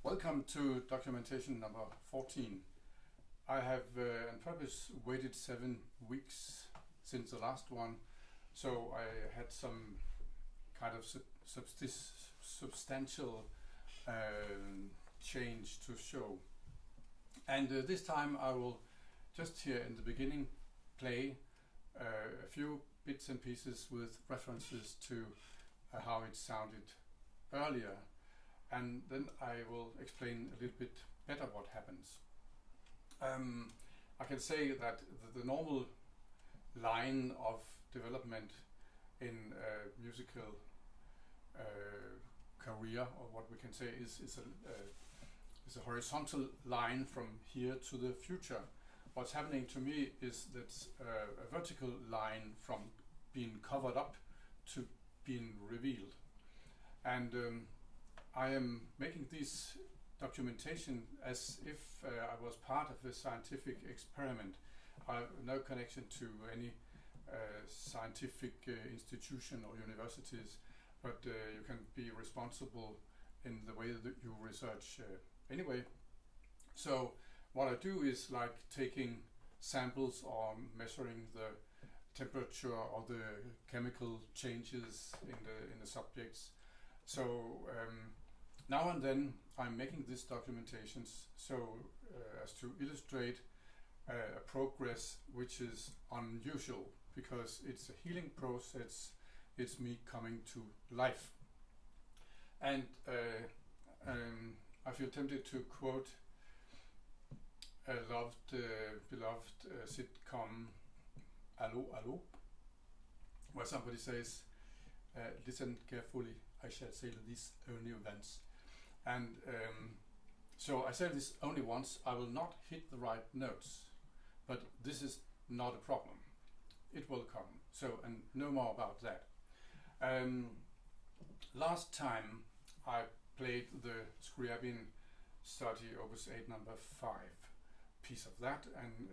Welcome to documentation number 14. I have on purpose waited 7 weeks since the last one, so I had some kind of substantial change to show. And this time I will just here in the beginning play a few bits and pieces with references to how it sounded earlier, and then I will explain a little bit better what happens. I can say that the normal line of development in a musical career, or what we can say is a horizontal line from here to the future. What's happening to me is that a vertical line from being covered up to being revealed. And I am making this documentation as if I was part of a scientific experiment. I have no connection to any scientific institution or universities, but you can be responsible in the way that you research anyway. So what I do is like taking samples or measuring the temperature or the chemical changes in the subjects. So now and then I'm making these documentations so as to illustrate a progress which is unusual, because it's a healing process, it's me coming to life. And I feel tempted to quote a beloved sitcom, Allo, Allo, where somebody says, listen carefully, I shall say this only once. And so I say this only once. I will not hit the right notes, but this is not a problem. It will come. So, and no more about that. Last time I played the Scriabin study Opus 8 number 5 piece of that, and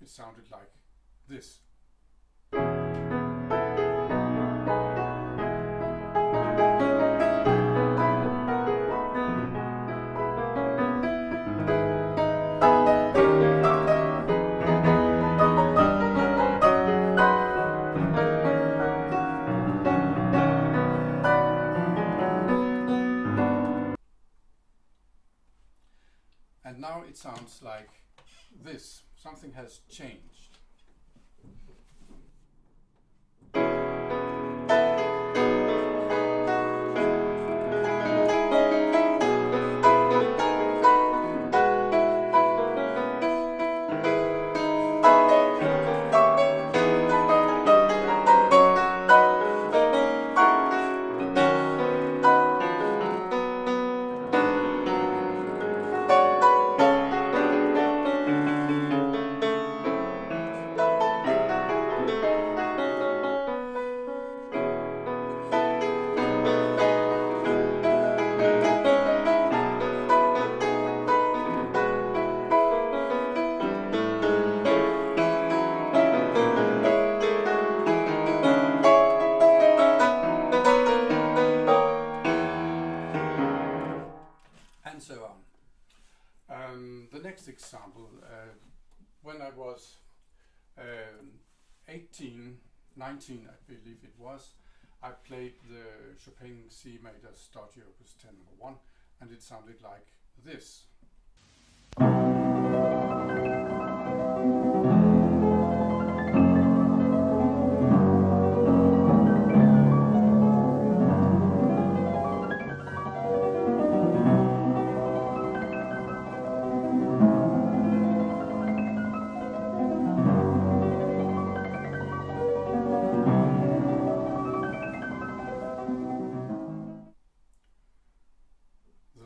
it sounded like this. And now it sounds like this. Something has changed. And so on. The next example, when I was 18, 19 I believe it was, I played the Chopin C major Stodgy Opus 10 number 1, and it sounded like this.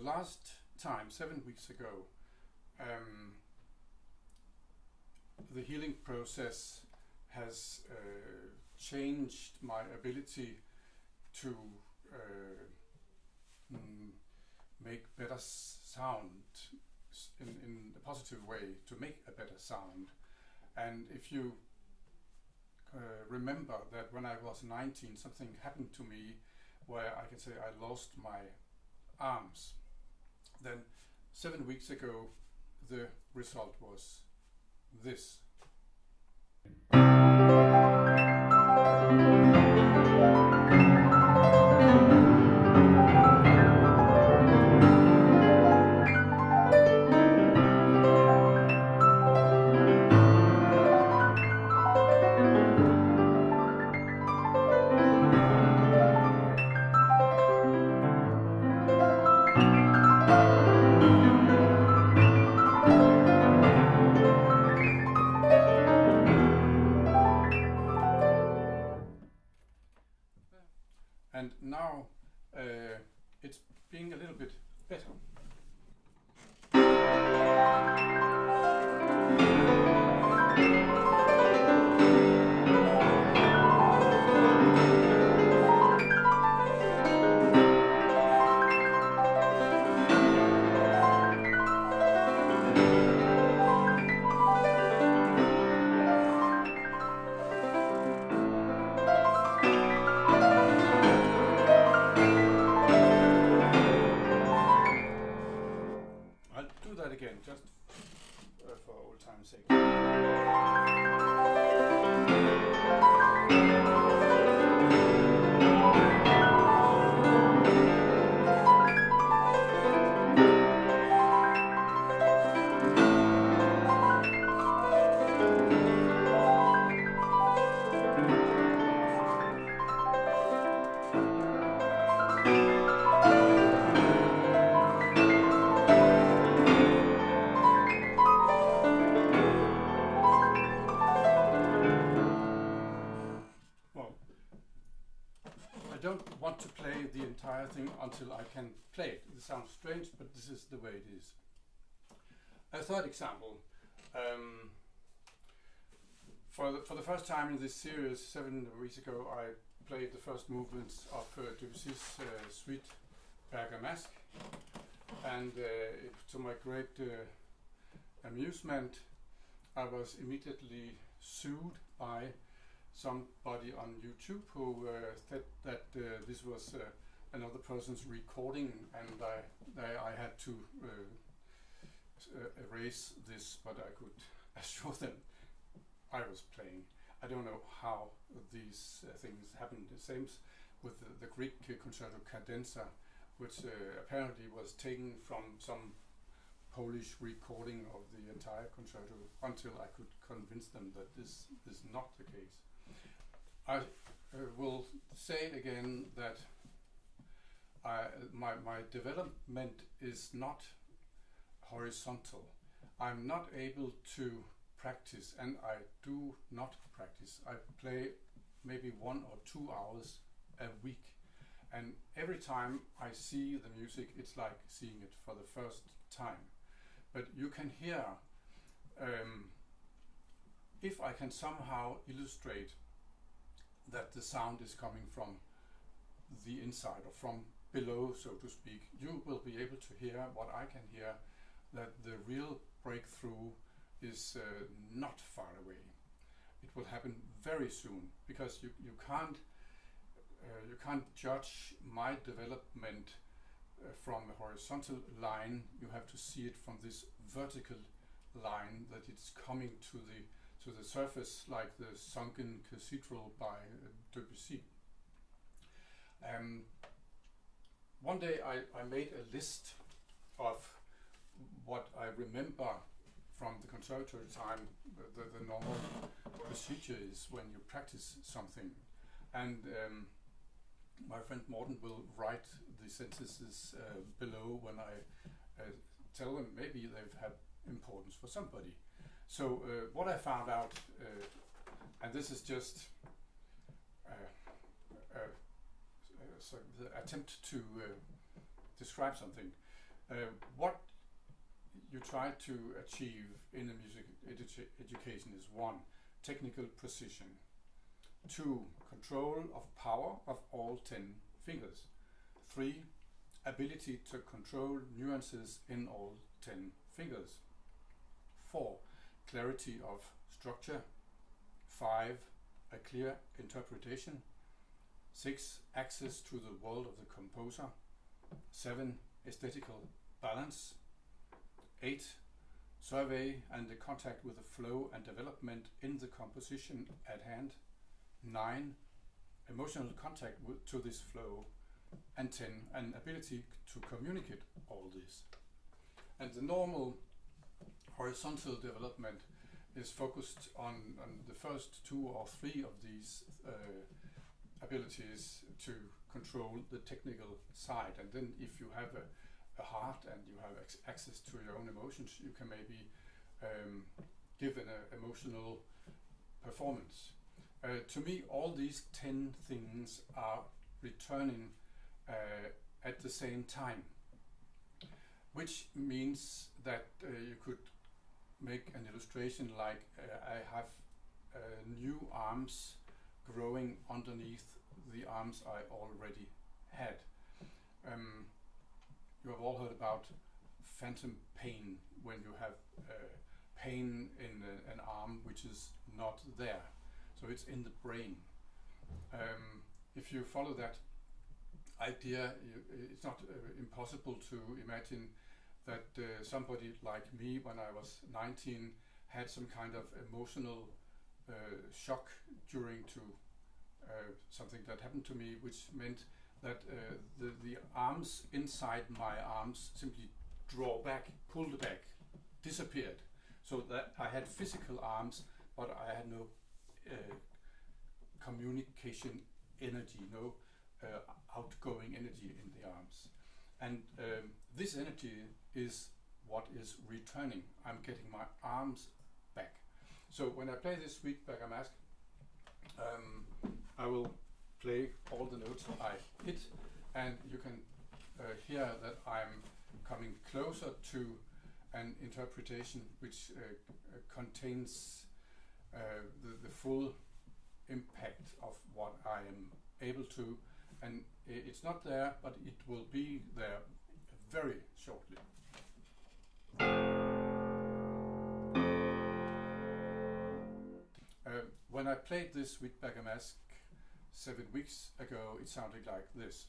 Last time, 7 weeks ago, the healing process has changed my ability to make better sound in a positive way, to make a better sound. And if you remember that when I was 19, something happened to me where I can say I lost my arms. Then 7 weeks ago the result was this. And now it's being a little bit better. I'll do that again, just for old time's sake. Well, I don't want to play the entire thing until I can play it. It sounds strange, but this is the way it is. A third example. For the first time in this series, 7 weeks ago, I played the first movements of Debussy's Suite Bergamasque, and to my great amusement, I was immediately sued by somebody on YouTube who said that this was another person's recording, and I had to erase this, but I could assure them I was playing. I don't know how these things happened. The same with the Greek concerto Cadenza, which apparently was taken from some Polish recording of the entire concerto, until I could convince them that this is not the case. I will say again that my development is not horizontal. I'm not able to practice, and I do not practice. I play maybe 1 or 2 hours a week, and every time I see the music, it's like seeing it for the first time. But you can hear, if I can somehow illustrate that the sound is coming from the inside or from below, so to speak, you will be able to hear what I can hear, that the real breakthrough is not far away. It will happen very soon, because you can't judge my development from a horizontal line. You have to see it from this vertical line, that it's coming to the surface, like the sunken cathedral by Debussy. One day I made a list of what I remember from the conservatory time, the normal procedure is when you practice something. And my friend Morten will write the sentences below when I tell them maybe they've had importance for somebody. So what I found out, and this is just so the attempt to describe something, what you try to achieve in a music education is 1, technical precision, 2, control of power of all 10 fingers, 3, ability to control nuances in all 10 fingers, 4, clarity of structure, 5, a clear interpretation, 6, access to the world of the composer, 7, aesthetical balance. 8. Survey and the contact with the flow and development in the composition at hand. 9. Emotional contact to this flow. And 10. An ability to communicate all this. And the normal horizontal development is focused on the first 2 or 3 of these abilities to control the technical side. And then if you have a heart and you have access to your own emotions, you can maybe give an emotional performance. To me, all these 10 things are returning at the same time, which means that you could make an illustration like I have new arms growing underneath the arms I already had. You have all heard about phantom pain, when you have pain in an arm which is not there. So it's in the brain. If you follow that idea, it's not impossible to imagine that somebody like me, when I was 19, had some kind of emotional shock during to something that happened to me, which meant that the arms inside my arms simply draw back, pulled back, disappeared. So that I had physical arms, but I had no communication energy, no outgoing energy in the arms. And this energy is what is returning. I'm getting my arms back. So when I play this Sweetback Mask, I will play all the notes I hit, and you can hear that I'm coming closer to an interpretation which contains the full impact of what I am able to, and it's not there, but it will be there very shortly. When I played this Sweetback Mask 7 weeks ago, it sounded like this.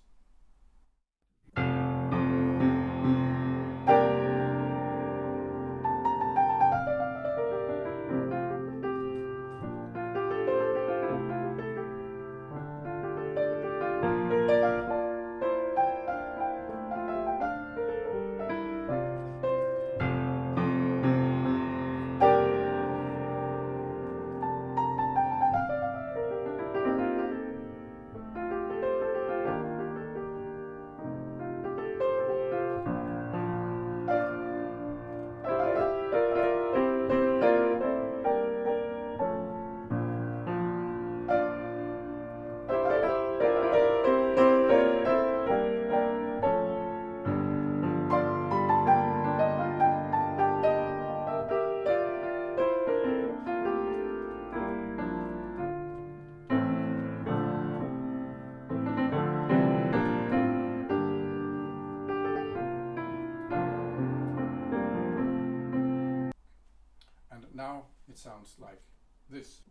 Now it sounds like this.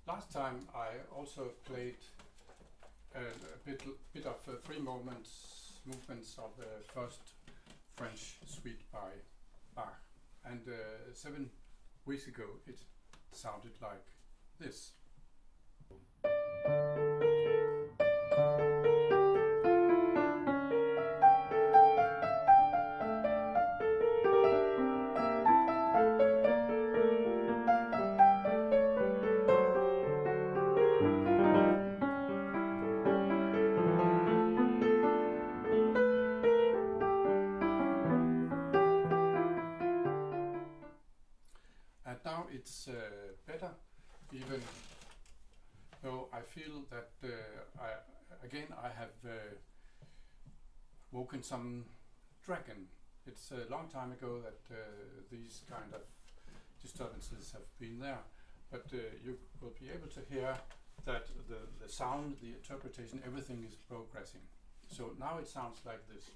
Last time I also played a bit of three movements of the first French suite by Bach, and 7 weeks ago it sounded like this. And now it's better, even though I feel that I have woken some dragon. It's a long time ago that these kind of disturbances have been there, but you will be able to hear that the sound, the interpretation, everything is progressing. So now it sounds like this.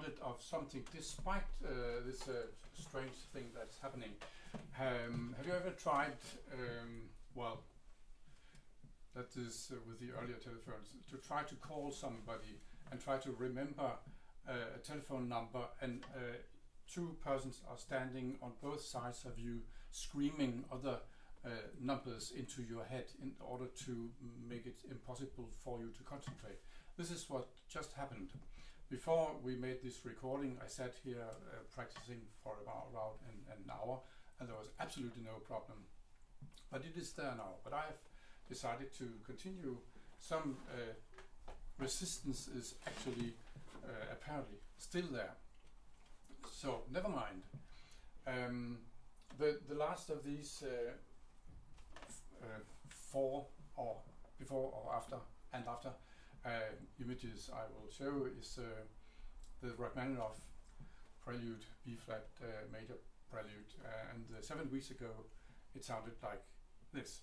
reminded of something despite this strange thing that's happening. Have you ever tried, well, that is with the earlier telephones, to try to call somebody and try to remember a telephone number, and two persons are standing on both sides of you screaming other numbers into your head in order to make it impossible for you to concentrate. This is what just happened. Before we made this recording, I sat here practicing for about an hour, and there was absolutely no problem. But it is there now. But I have decided to continue. Some resistance is actually apparently still there. So never mind. The last of these four, or before or after and after, images I will show is the Rachmaninoff prelude, B-flat major prelude, and 7 weeks ago it sounded like this.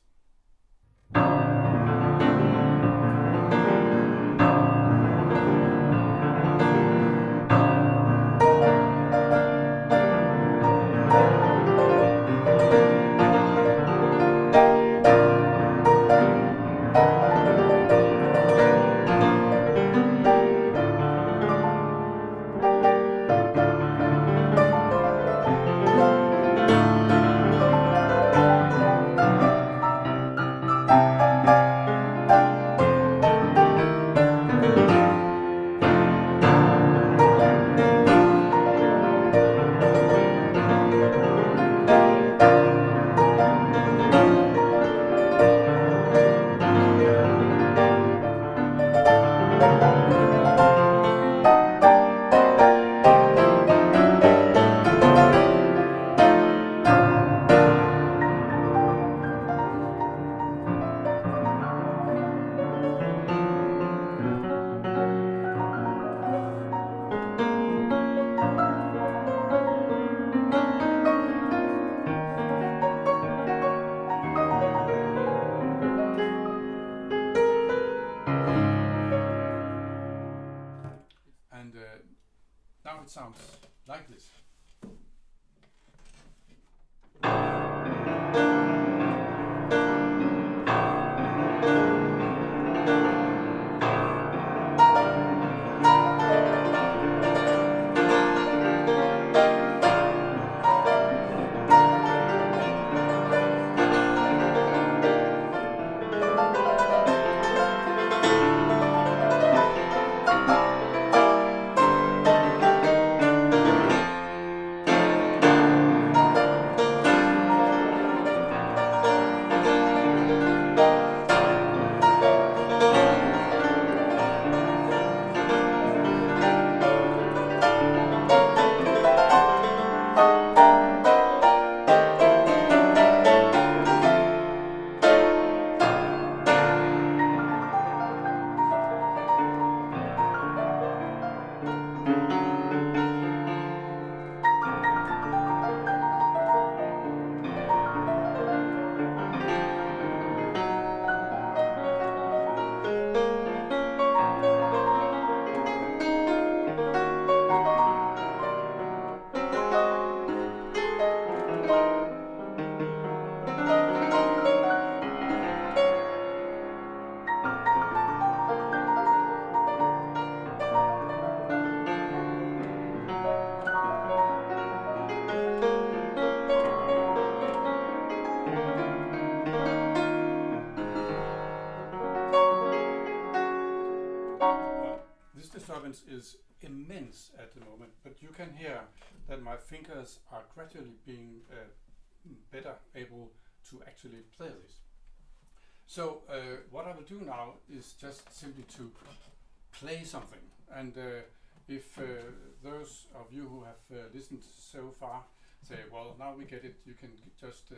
Now it sounds like this. Disturbance is immense at the moment, but you can hear that my fingers are gradually being better able to actually play this. So what I will do now is just simply to play something, and if those of you who have listened so far say, well, now we get it, you can just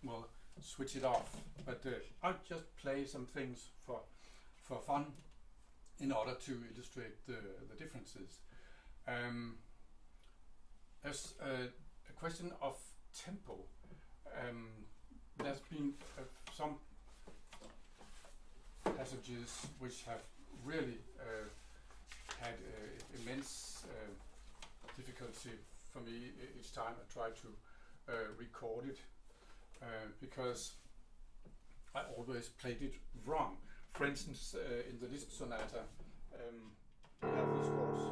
well, switch it off, but I'll just play some things for fun in order to illustrate the differences. As a question of tempo, there's been some passages which have really had immense difficulty for me each time I tried to record it, because I always played it wrong. For instance, in the Liszt Sonata, we have these chords.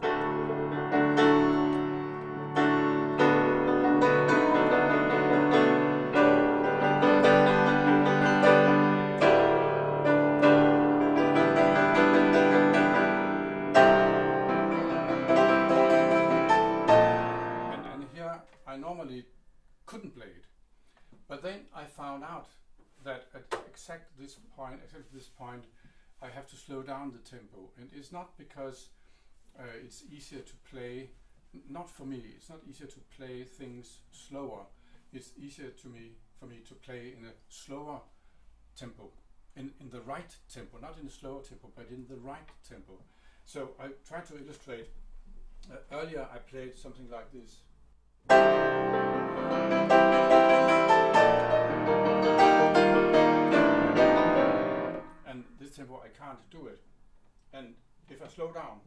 And here I normally couldn't play it. But then I found out that at exactly this point, I have to slow down the tempo. And it's not because it's easier to play, not for me, it's not easier to play things slower. It's easier for me to play in a slower tempo, in the right tempo, not in a slower tempo, but in the right tempo. So I try to illustrate. Earlier I played something like this. And this tempo I can't do it. And if I slow down,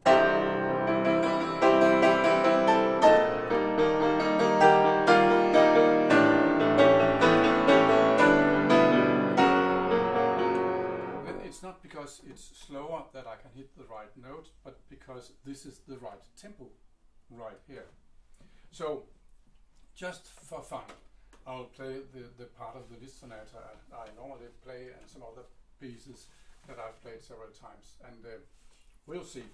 then it's not because it's slower that I can hit the right note, but because this is the right tempo right here. So just for fun, I'll play the part of the Liszt Sonata I normally play, and some other pieces that I've played several times, and we'll see.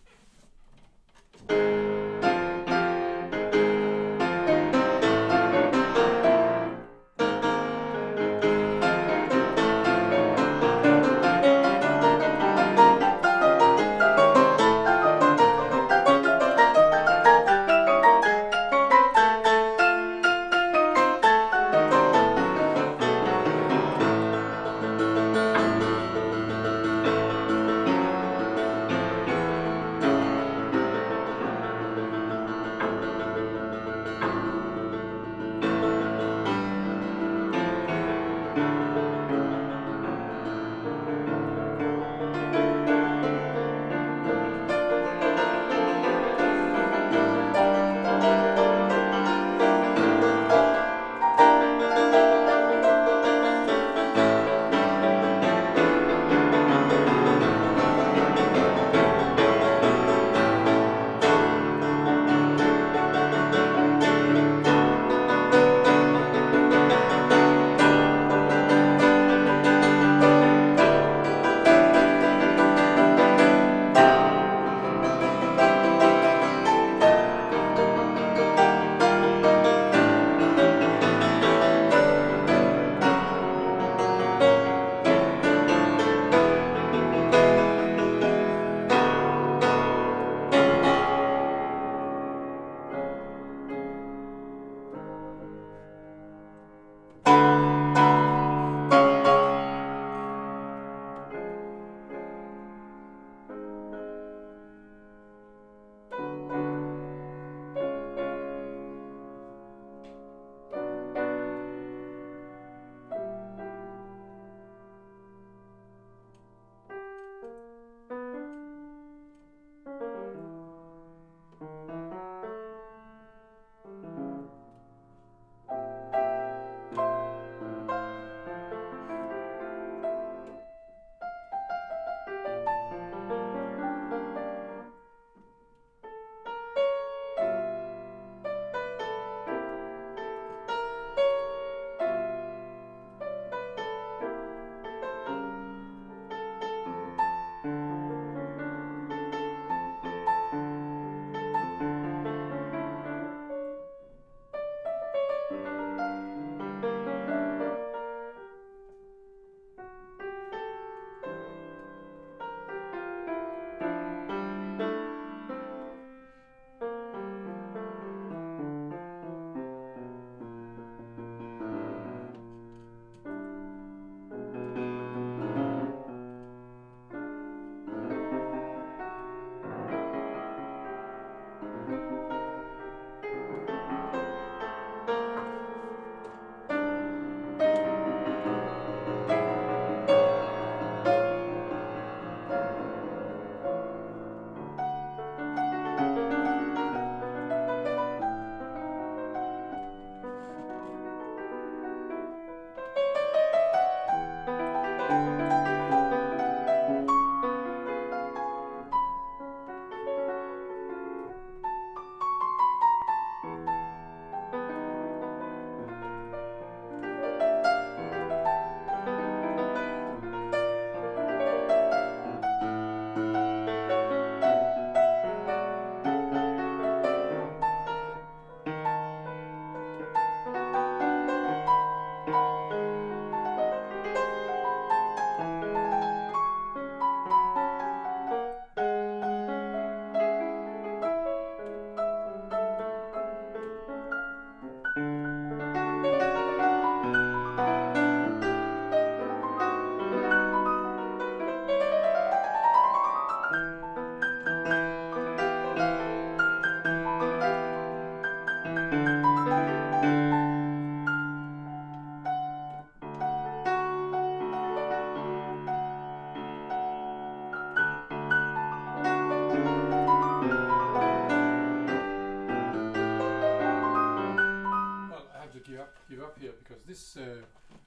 give up here, because this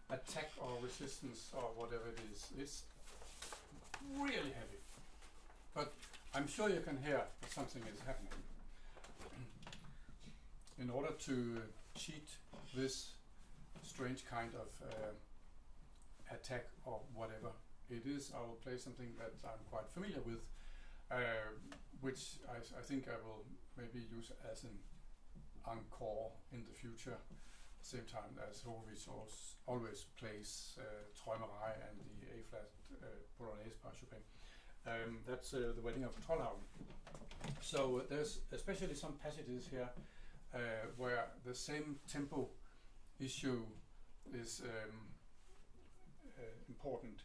attack or resistance or whatever it is really heavy. But I'm sure you can hear that something is happening. In order to cheat this strange kind of attack or whatever it is, I will play something that I'm quite familiar with, which I think I will maybe use as an encore in the future, at the same time as Horowitz always plays Träumerei and the A-flat Polonaise by Chopin. That's the Wedding of Trollhagen. So there's especially some passages here where the same tempo issue is important.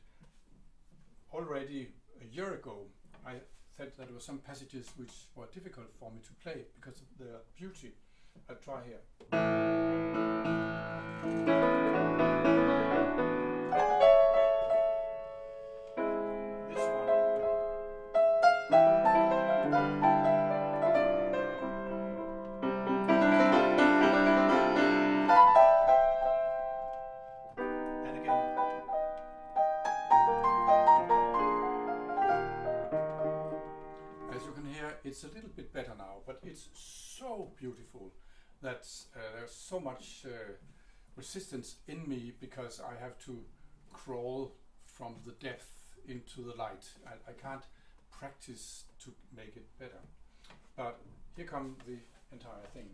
Already a year ago, I said that there were some passages which were difficult for me to play because of their beauty. I'll try here. This one. And again. As you can hear, it's a little bit better now, but it's so beautiful that there's so much resistance in me, because I have to crawl from the depth into the light. I can't practice to make it better. But here comes the entire thing.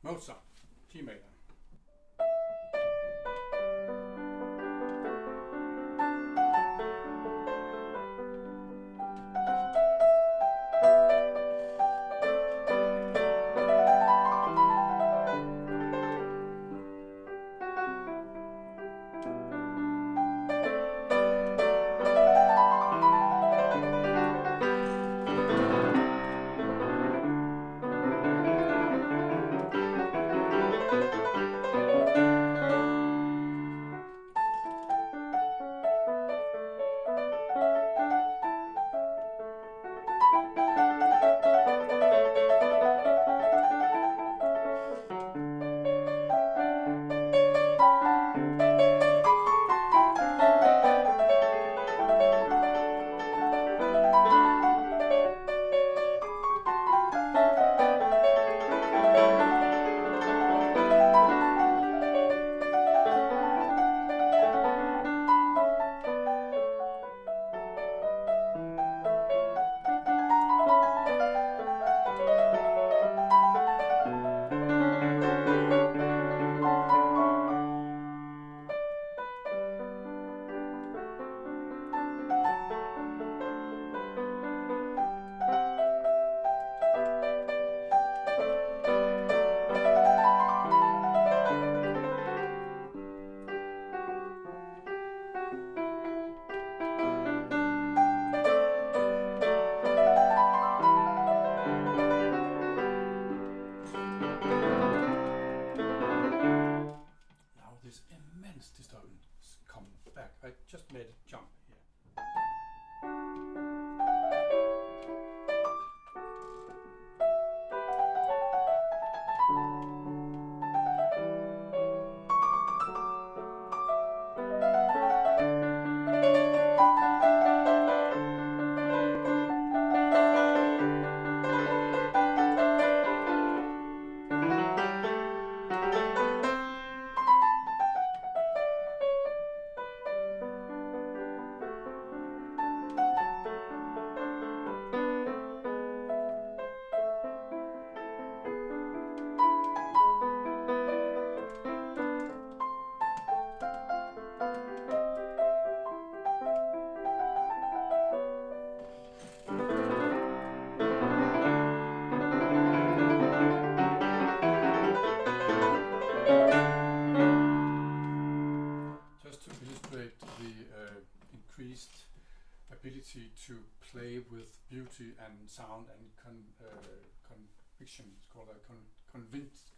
Mozart, G major. Disturbance come back. I just made a jump here. Increased ability to play with beauty and sound and conviction. It's called convinced.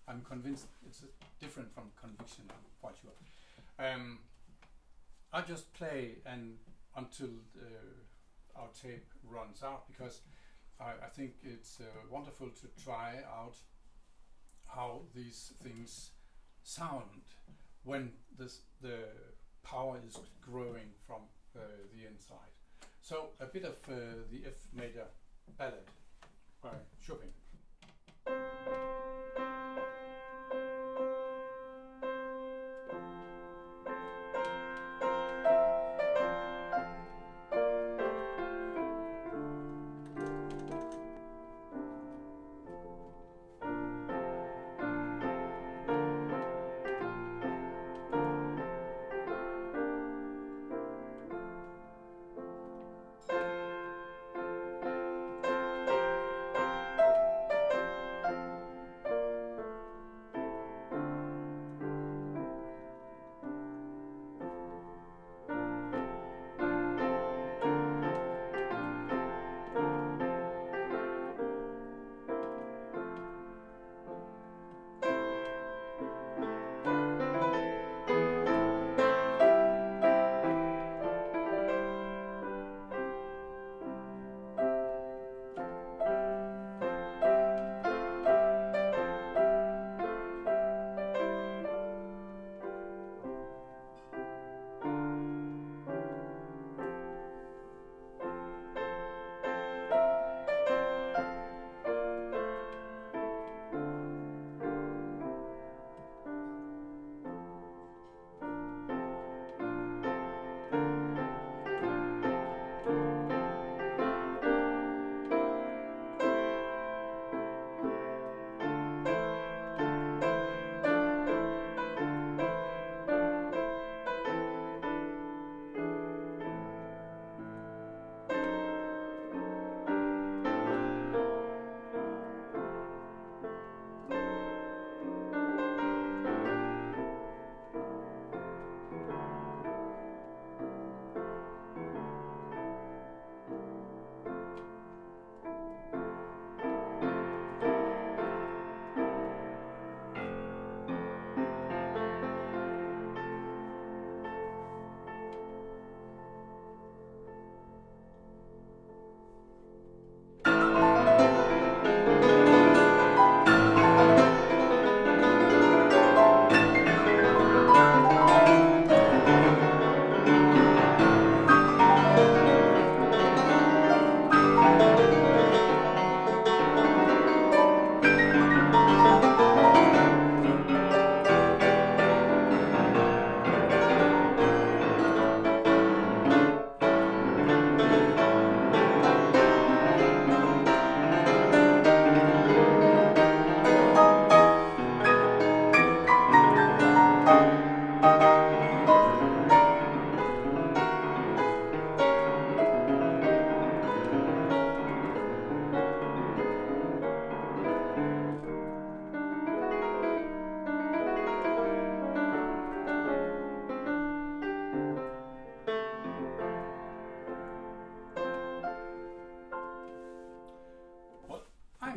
I'm convinced it's different from conviction, I'm quite sure. I just play and until our tape runs out, because I think it's wonderful to try out how these things sound when the power is growing from the inside. So a bit of the F major ballad by Chopin.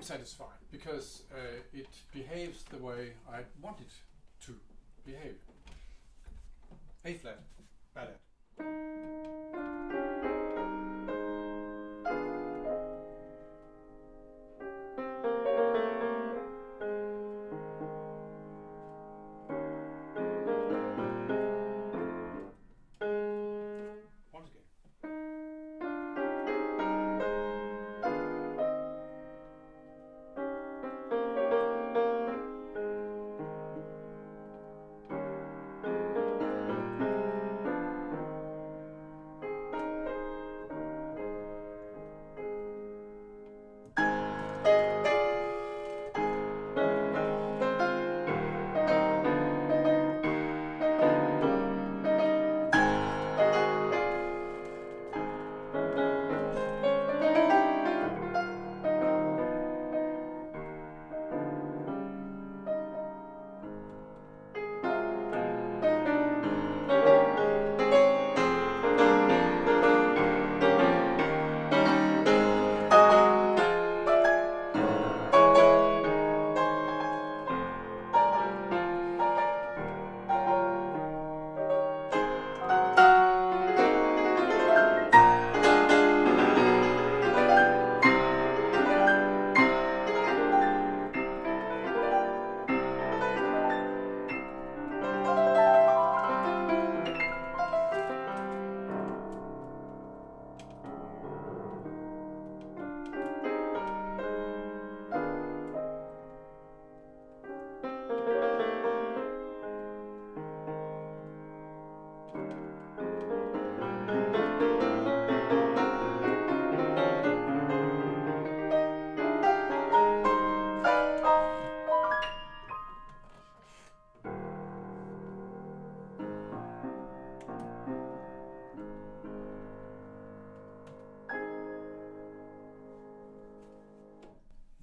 satisfied because it behaves the way I want it to behave. A flat, ballad. Once again.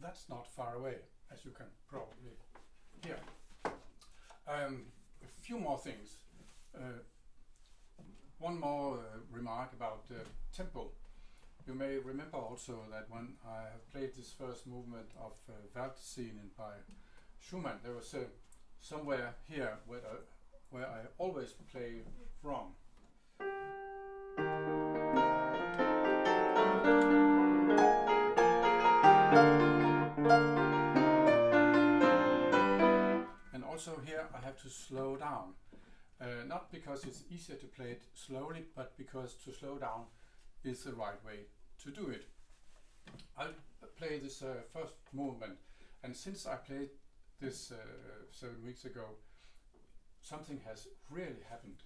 That's not far away, as you can probably hear. A few more things. One more remark about tempo. You may remember also that when I have played this first movement of Waltz-Szenen by Schumann, there was somewhere here where I always play wrong. And also here I have to slow down. Not because it's easier to play it slowly, but because to slow down is the right way to do it. I'll play this first movement, and since I played this 7 weeks ago, something has really happened.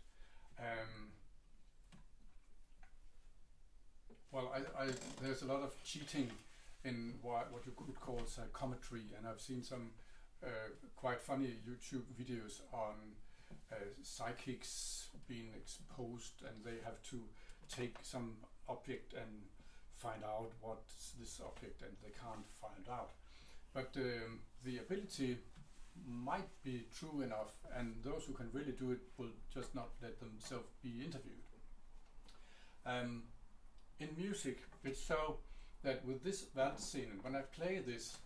Well, there's a lot of cheating in what you could call psychometry, and I've seen some quite funny YouTube videos on psychics being exposed, and they have to take some object and find out what's this object, and they can't find out. But the ability might be true enough, and those who can really do it will just not let themselves be interviewed. In music, it's so that with this Waltz-Szenen, when I play this,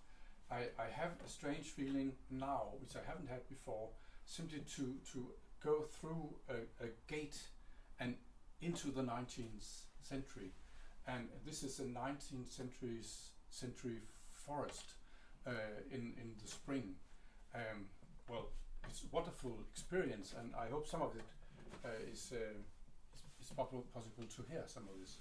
I have a strange feeling now, which I haven't had before, simply to go through a gate and into the 19th century. And this is a 19th century forest in the spring. Well, it's a wonderful experience, and I hope some of it is possible to hear some of this.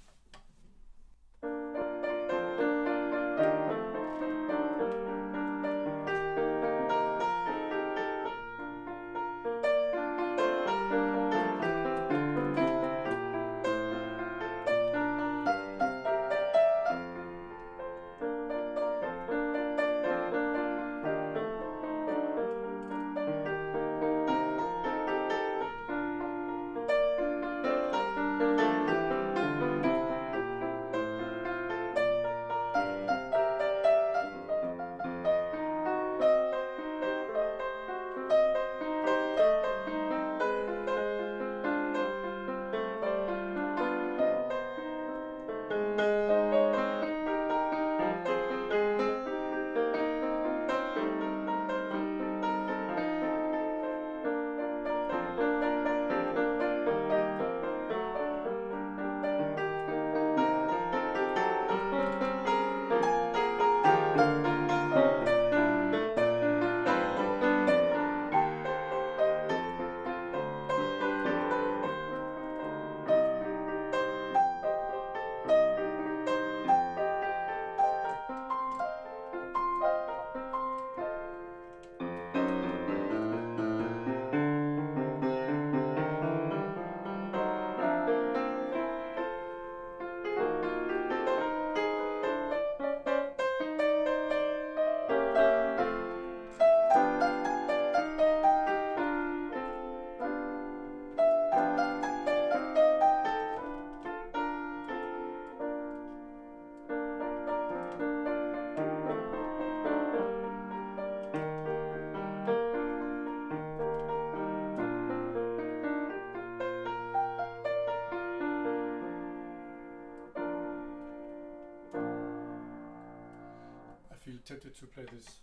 to play this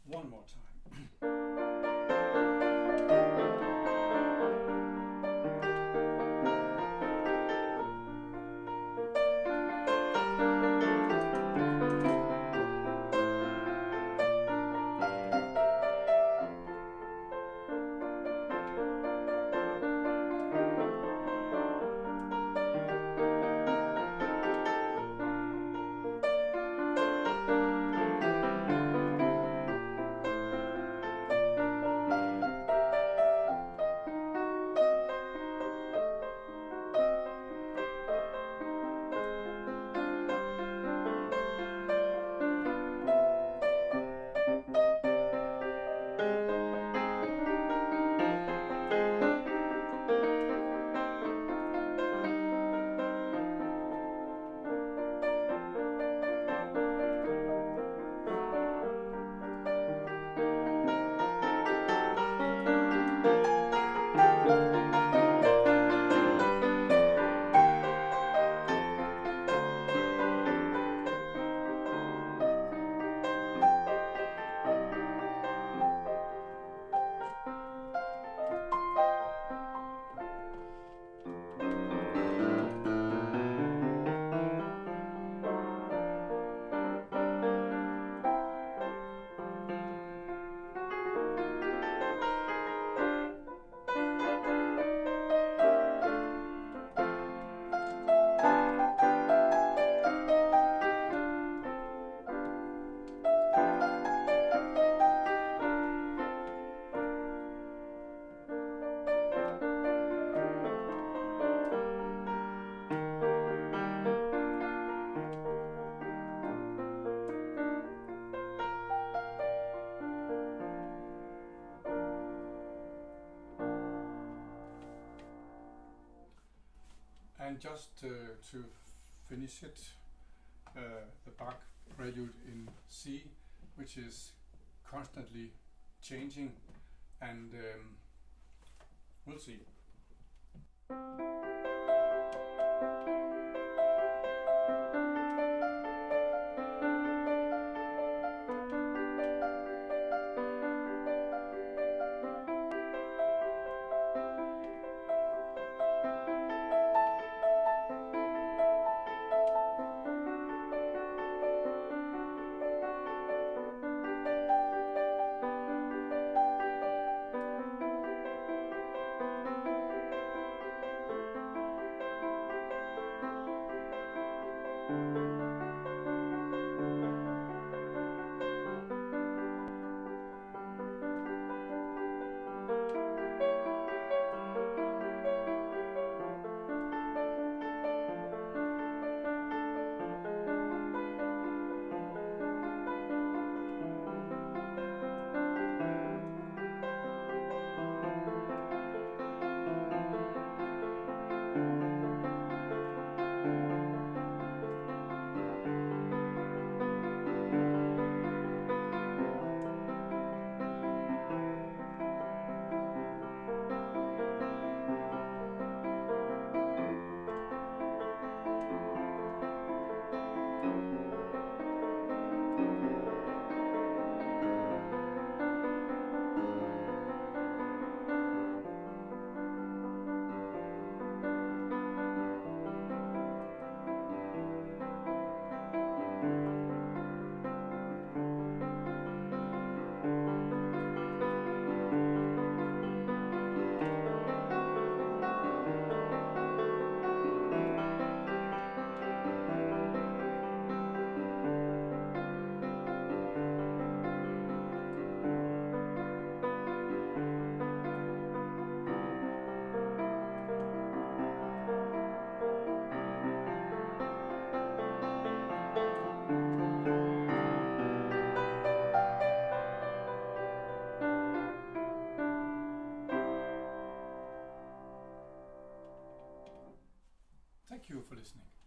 one more time. And just to finish it, the Bach prelude in C, which is constantly changing, and we'll see. Thank you for listening.